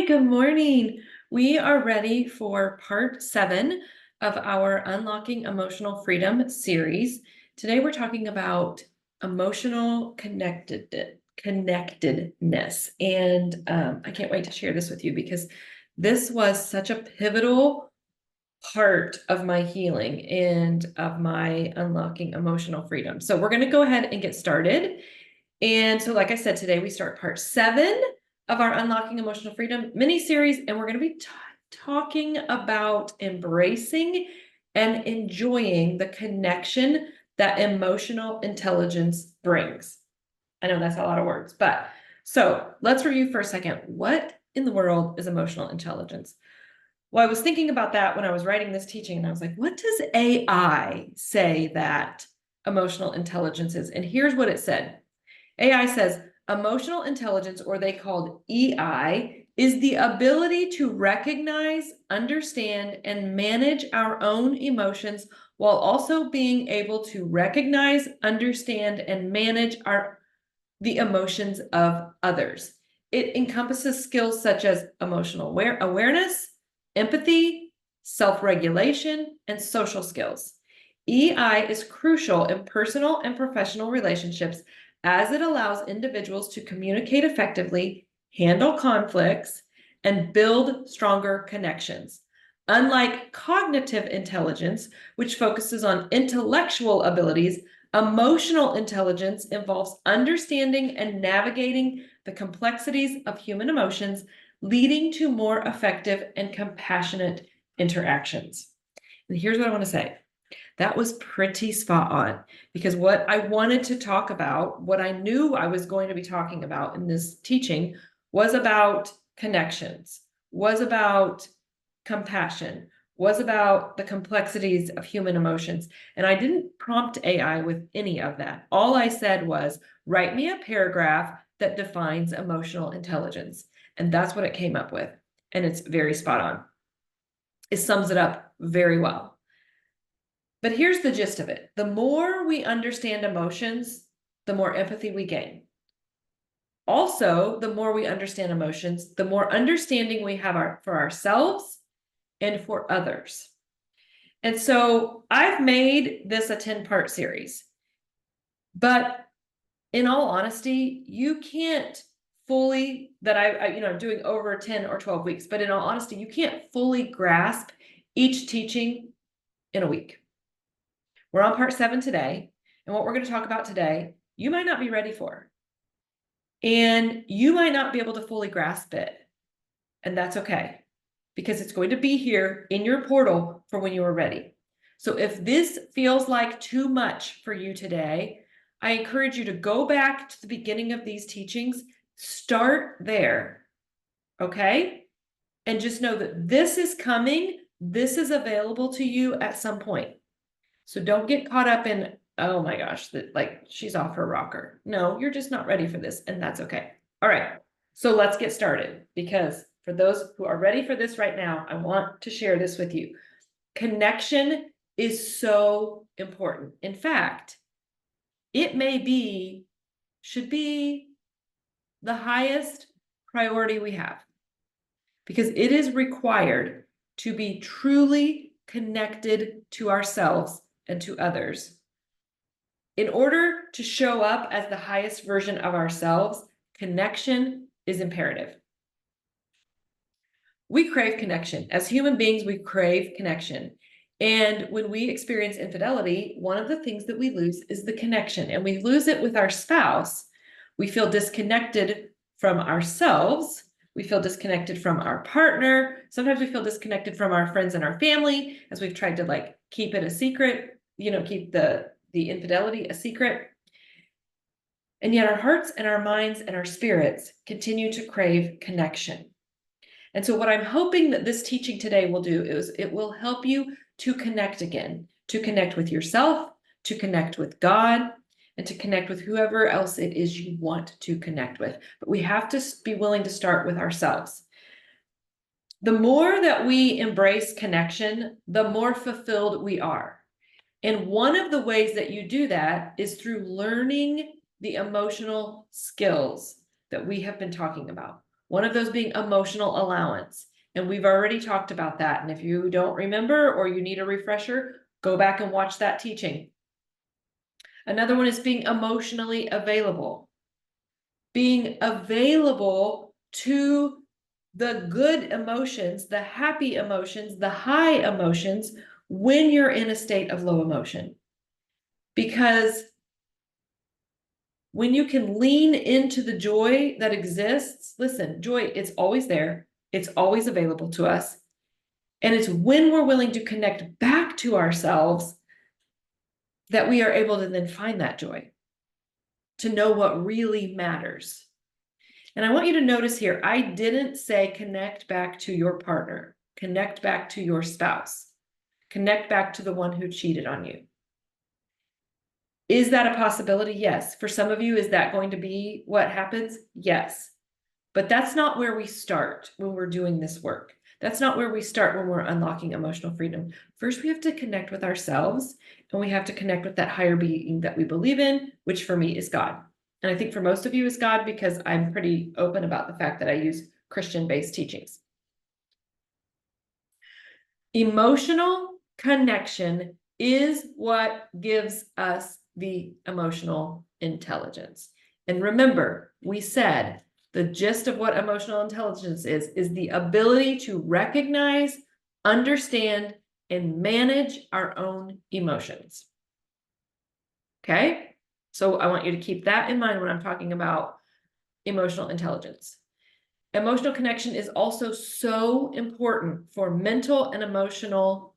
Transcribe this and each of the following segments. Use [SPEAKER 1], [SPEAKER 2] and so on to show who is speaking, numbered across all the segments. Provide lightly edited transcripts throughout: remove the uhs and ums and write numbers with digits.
[SPEAKER 1] good morning. We are ready for part 7 of our Unlocking Emotional Freedom series. Today we're talking about emotional connectedness. And I can't wait to share this with you because this was such a pivotal part of my healing and of my unlocking emotional freedom. So we're going to go ahead and get started. And so, like I said, today we start part 7 of our Unlocking Emotional Freedom mini series, and we're going to be talking about embracing and enjoying the connection that emotional intelligence brings. I know that's a lot of words, but so let's review for a second. What in the world is emotional intelligence? Well, I was thinking about that when I was writing this teaching, and I was like, what does AI say that emotional intelligence is? And here's what it said. AI says emotional intelligence, or they called EI, is the ability to recognize, understand, and manage our own emotions while also being able to recognize, understand, and manage the emotions of others. It encompasses skills such as emotional awareness, empathy, self-regulation, and social skills. EI is crucial in personal and professional relationships as it allows individuals to communicate effectively, handle conflicts, and build stronger connections. Unlike cognitive intelligence, which focuses on intellectual abilities, emotional intelligence involves understanding and navigating the complexities of human emotions, leading to more effective and compassionate interactions. And here's what I want to say. That was pretty spot on, because what I wanted to talk about, what I knew I was going to be talking about in this teaching, was about connections, was about compassion, was about the complexities of human emotions. And I didn't prompt AI with any of that. All I said was, write me a paragraph that defines emotional intelligence. And that's what it came up with. And it's very spot on. It sums it up very well. But here's the gist of it. The more we understand emotions, the more empathy we gain. Also, the more we understand emotions, the more understanding we have for ourselves and for others. And so I've made this a 10-part series. But in all honesty, you can't fully, I'm doing over 10 or 12 weeks, but in all honesty, you can't fully grasp each teaching in a week. We're on part 7 today, and what we're going to talk about today, you might not be ready for. And you might not be able to fully grasp it. And that's okay, because it's going to be here in your portal for when you are ready. So if this feels like too much for you today, I encourage you to go back to the beginning of these teachings, start there, okay? And just know that this is coming, this is available to you at some point. So don't get caught up in, oh my gosh, that like she's off her rocker. No, you're just not ready for this, and that's okay. All right, so let's get started, because for those who are ready for this right now, I want to share this with you. Connection is so important. In fact, it should be the highest priority we have, because it is required to be truly connected to ourselves and to others. In order to show up as the highest version of ourselves, connection is imperative. We crave connection. As human beings, we crave connection. And when we experience infidelity, one of the things that we lose is the connection. And we lose it with our spouse. We feel disconnected from ourselves. We feel disconnected from our partner. Sometimes we feel disconnected from our friends and our family, as we've tried to keep it a secret, keep the infidelity a secret. And yet our hearts and our minds and our spirits continue to crave connection. And so what I'm hoping that this teaching today will do is it will help you to connect again, to connect with yourself, to connect with God, and to connect with whoever else it is you want to connect with. But we have to be willing to start with ourselves. The more that we embrace connection, the more fulfilled we are. And one of the ways that you do that is through learning the emotional skills that we have been talking about. One of those being emotional allowance. And we've already talked about that. And if you don't remember or you need a refresher, go back and watch that teaching. Another one is being emotionally available. Being available to the good emotions, the happy emotions, the high emotions when you're in a state of low emotion. Because when you can lean into the joy that exists, listen, joy, it's always there. It's always available to us. And it's when we're willing to connect back to ourselves that we are able to then find that joy, to know what really matters. And I want you to notice here, I didn't say connect back to your partner, connect back to your spouse, connect back to the one who cheated on you. Is that a possibility? Yes. For some of you, is that going to be what happens? Yes. But that's not where we start when we're doing this work. That's not where we start when we're unlocking emotional freedom. First, we have to connect with ourselves, and we have to connect with that higher being that we believe in, which for me is God. And I think for most of you is God, because I'm pretty open about the fact that I use Christian-based teachings. Emotional connection is what gives us the emotional intelligence. And remember, we said the gist of what emotional intelligence is the ability to recognize, understand, and manage our own emotions. Okay? So I want you to keep that in mind when I'm talking about emotional intelligence. Emotional connection is also so important for mental and emotional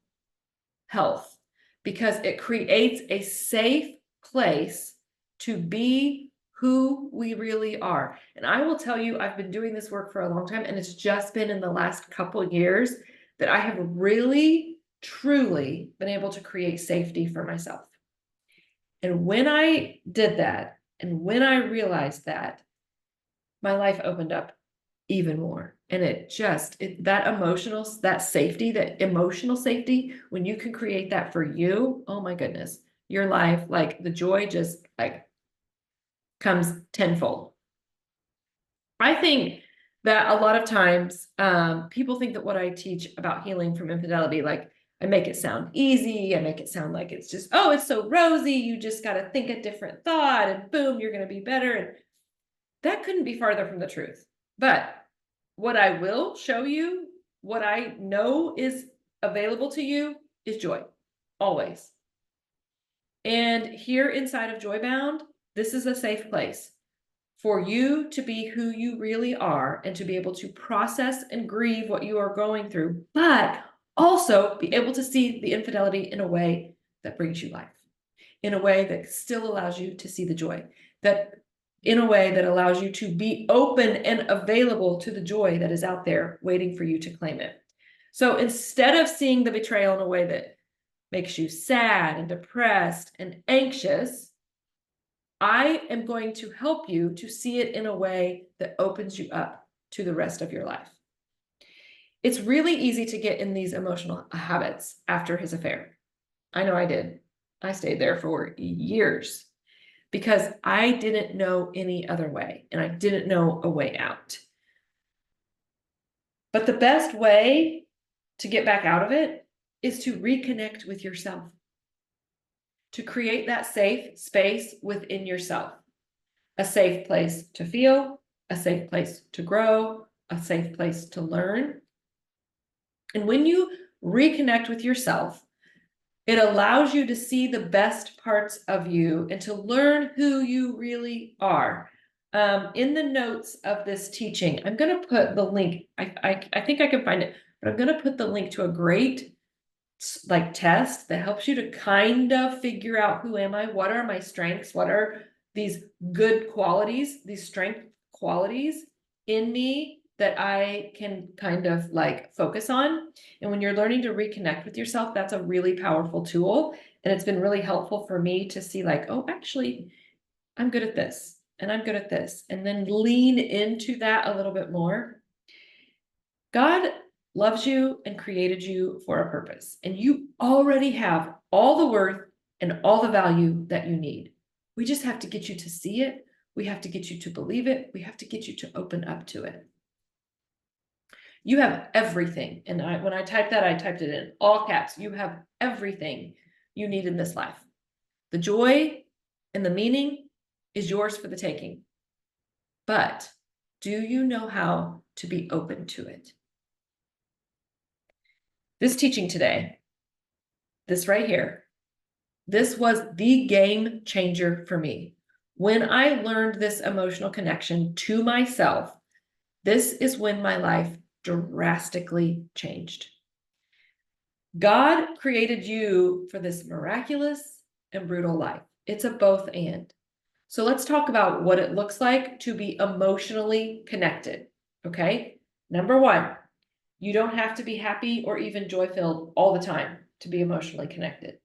[SPEAKER 1] health because it creates a safe place to be who we really are. And I will tell you, I've been doing this work for a long time, and it's just been in the last couple of years that I have really, truly been able to create safety for myself. And when I did that, and when I realized that, my life opened up even more. And that emotional, that safety, that emotional safety, when you can create that for you, oh my goodness, your life, like the joy just like comes tenfold. I think that a lot of times people think that what I teach about healing from infidelity, like I make it sound easy. I make it sound like it's just, oh, it's so rosy. You just got to think a different thought and boom, you're going to be better. And that couldn't be farther from the truth. But what I will show you, what I know is available to you, is joy, always. And here inside of Joybound, this is a safe place for you to be who you really are and to be able to process and grieve what you are going through, but also be able to see the infidelity in a way that brings you life, in a way that still allows you to see the joy, that in a way that allows you to be open and available to the joy that is out there waiting for you to claim it. So instead of seeing the betrayal in a way that makes you sad and depressed and anxious, I am going to help you to see it in a way that opens you up to the rest of your life. It's really easy to get in these emotional habits after his affair. I know I did. I stayed there for years because I didn't know any other way, and I didn't know a way out. But the best way to get back out of it is to reconnect with yourself, to create that safe space within yourself, a safe place to feel, a safe place to grow, a safe place to learn. And when you reconnect with yourself, it allows you to see the best parts of you and to learn who you really are. In the notes of this teaching, I'm going to put the link. I think I can find it, but I'm going to put the link to a great test that helps you to kind of figure out, who am I? What are my strengths? What are these good qualities, these strength qualities in me that I can kind of focus on? And when you're learning to reconnect with yourself, that's a really powerful tool. And it's been really helpful for me to see oh, actually, I'm good at this and I'm good at this. And then lean into that a little bit more. God loves you and created you for a purpose. And you already have all the worth and all the value that you need. We just have to get you to see it. We have to get you to believe it. We have to get you to open up to it. You have everything. And when I typed that, I typed it in all caps. You have everything you need in this life. The joy and the meaning is yours for the taking. But do you know how to be open to it? This teaching today, this right here, this was the game changer for me. When I learned this emotional connection to myself, this is when my life drastically changed. God created you for this miraculous and brutal life. It's a both and. So let's talk about what it looks like to be emotionally connected. Okay. Number one, you don't have to be happy or even joy-filled all the time to be emotionally connected.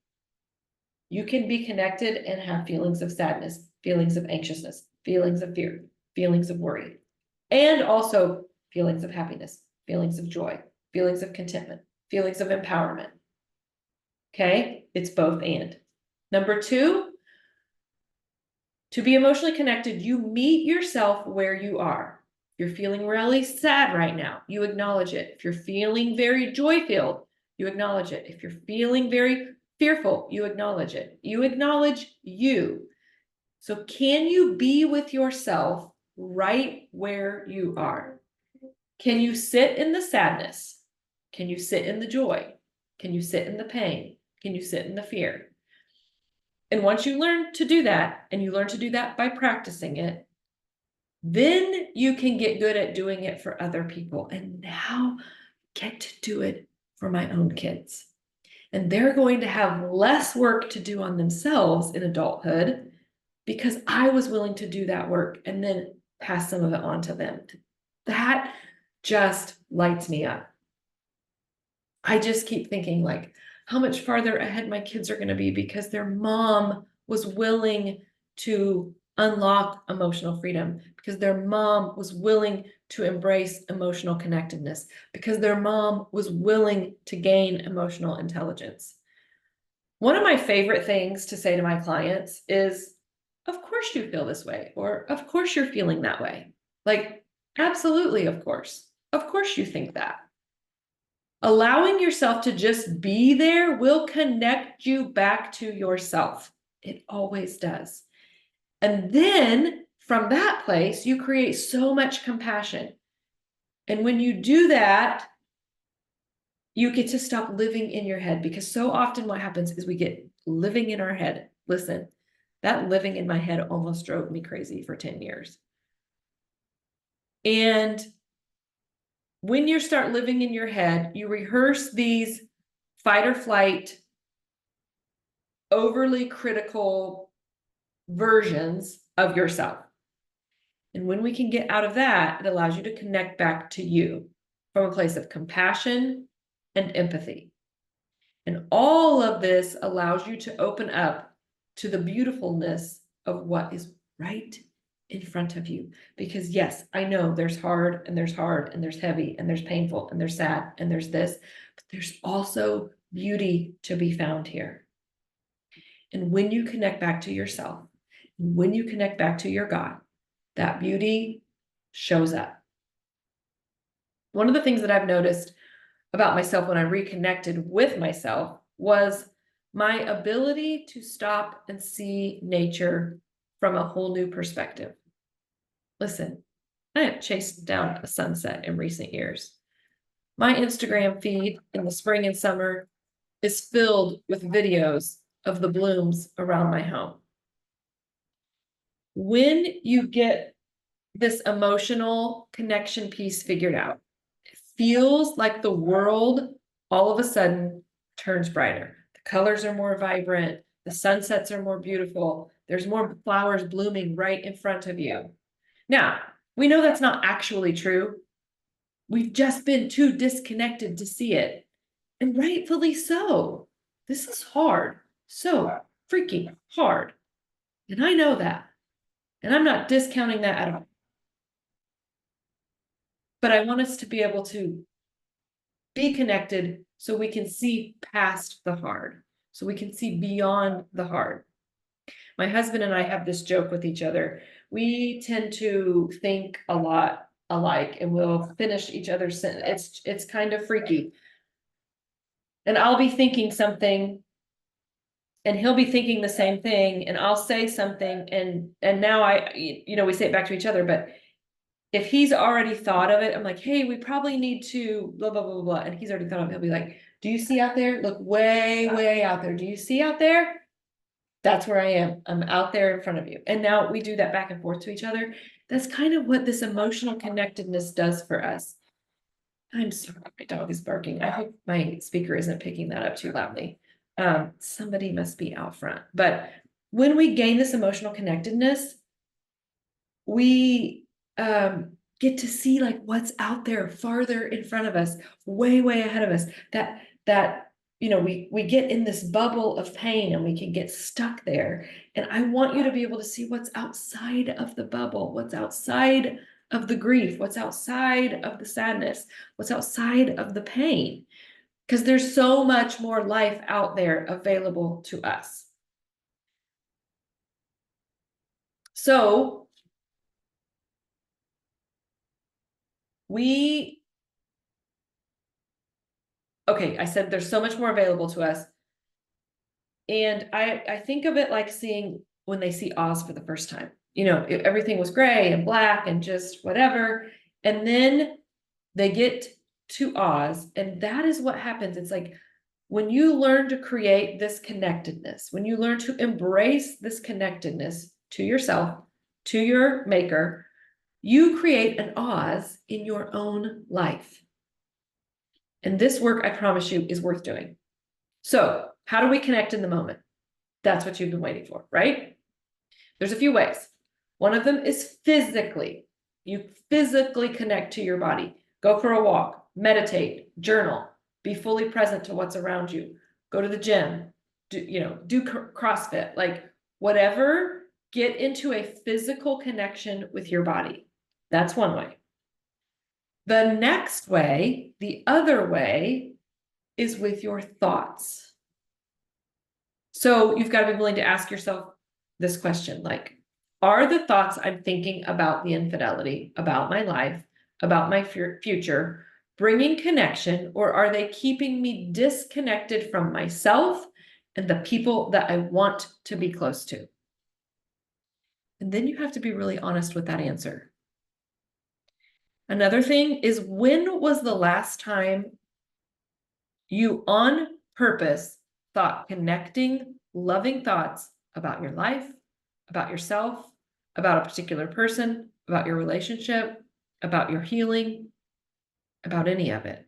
[SPEAKER 1] You can be connected and have feelings of sadness, feelings of anxiousness, feelings of fear, feelings of worry, and also feelings of happiness, feelings of joy, feelings of contentment, feelings of empowerment. Okay, it's both and. Number two, to be emotionally connected, you meet yourself where you are. If you're feeling really sad right now, you acknowledge it. If you're feeling very joy-filled, you acknowledge it. If you're feeling very fearful, you acknowledge it. You acknowledge you. So can you be with yourself right where you are? Can you sit in the sadness? Can you sit in the joy? Can you sit in the pain? Can you sit in the fear? And once you learn to do that, and you learn to do that by practicing it, then you can get good at doing it for other people. And now get to do it for my own kids. And they're going to have less work to do on themselves in adulthood because I was willing to do that work and then pass some of it on to them. That just lights me up. I just keep thinking like how much farther ahead my kids are going to be because their mom was willing to unlock emotional freedom, because their mom was willing to embrace emotional connectedness, because their mom was willing to gain emotional intelligence. One of my favorite things to say to my clients is, of course you feel this way, or of course you're feeling that way. Like, absolutely, of course. Of course you think that. Allowing yourself to just be there will connect you back to yourself. It always does. And then from that place, you create so much compassion. And when you do that, you get to stop living in your head, because so often what happens is we get living in our head. Listen, that living in my head almost drove me crazy for 10 years. And when you start living in your head, you rehearse these fight or flight, overly critical versions of yourself. And when we can get out of that, it allows you to connect back to you from a place of compassion and empathy. And all of this allows you to open up to the beautifulness of what is right in front of you. Because yes, I know there's hard and there's hard and there's heavy and there's painful and there's sad and there's this, but there's also beauty to be found here. And when you connect back to yourself, when you connect back to your God, that beauty shows up. One of the things that I've noticed about myself when I reconnected with myself was my ability to stop and see nature from a whole new perspective. Listen, I have chased down a sunset in recent years. My Instagram feed in the spring and summer is filled with videos of the blooms around my home. When you get this emotional connection piece figured out, it feels like the world all of a sudden turns brighter. The colors are more vibrant. The sunsets are more beautiful. There's more flowers blooming right in front of you. Now, we know that's not actually true. We've just been too disconnected to see it. And rightfully so. This is hard. So freaking hard. And I know that. And I'm not discounting that at all. But I want us to be able to be connected so we can see past the hard, so we can see beyond the hard. My husband and I have this joke with each other. We tend to think a lot alike and we'll finish each other's sentence. It's kind of freaky. And I'll be thinking something and he'll be thinking the same thing and I'll say something and now we say it back to each other, but if he's already thought of it, I'm like, hey, we probably need to blah, blah, blah, blah, blah. And he's already thought of it. He'll be like, do you see out there? Look way, way out there. Do you see out there? That's where I am. I'm out there in front of you. And now we do that back and forth to each other. That's kind of what this emotional connectedness does for us. I'm sorry, my dog is barking. I hope my speaker isn't picking that up too loudly. Somebody must be out front. But when we gain this emotional connectedness, we get to see like what's out there farther in front of us, way, way ahead of us. That we get in this bubble of pain and we can get stuck there. And I want you to be able to see what's outside of the bubble, what's outside of the grief, what's outside of the sadness, what's outside of the pain. Because there's so much more life out there available to us. So I said there's so much more available to us. And I think of it like seeing when they see Oz for the first time. Everything was gray and black and just whatever. And then they get to Oz, and that is what happens. It's like when you learn to create this connectedness, when you learn to embrace this connectedness to yourself, to your maker, you create an Oz in your own life. And this work, I promise you, is worth doing. So how do we connect in the moment? That's what you've been waiting for, right? There's a few ways. One of them is physically. You physically connect to your body. Go for a walk, meditate, journal, be fully present to what's around you. Go to the gym, do CrossFit, like whatever, get into a physical connection with your body. That's one way. The next way, the other way, is with your thoughts. So you've got to be willing to ask yourself this question, like, are the thoughts I'm thinking about the infidelity, about my life, about my future, bringing connection, or are they keeping me disconnected from myself and the people that I want to be close to? And then you have to be really honest with that answer. Another thing is, when was the last time you on purpose thought connecting, loving thoughts about your life, about yourself, about a particular person, about your relationship, about your healing, about any of it?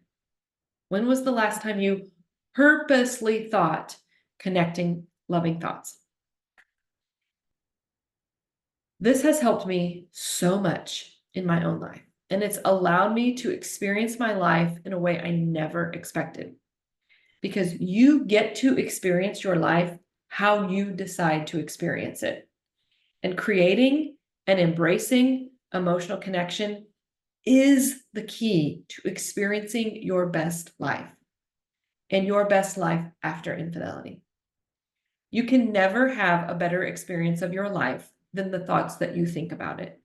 [SPEAKER 1] When was the last time you purposely thought connecting, loving thoughts? This has helped me so much in my own life, and it's allowed me to experience my life in a way I never expected. Because you get to experience your life how you decide to experience it. And creating and embracing emotional connection is the key to experiencing your best life and your best life after infidelity. You can never have a better experience of your life than the thoughts that you think about it.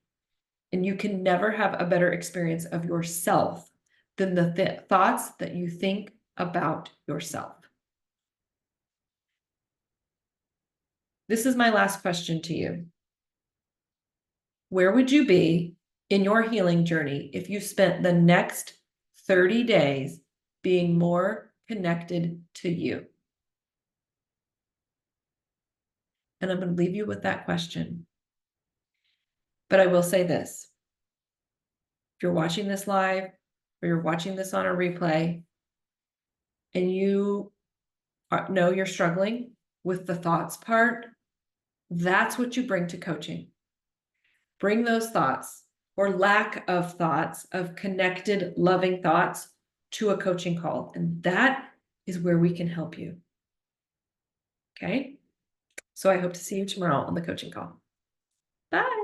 [SPEAKER 1] And you can never have a better experience of yourself than the thoughts that you think about yourself. This is my last question to you. Where would you be in your healing journey if you spent the next 30 days being more connected to you? And I'm going to leave you with that question. But I will say this. If you're watching this live or you're watching this on a replay and you know you're struggling with the thoughts part, that's what you bring to coaching. Bring those thoughts or lack of thoughts, of connected, loving thoughts, to a coaching call. And that is where we can help you. Okay? So I hope to see you tomorrow on the coaching call. Bye.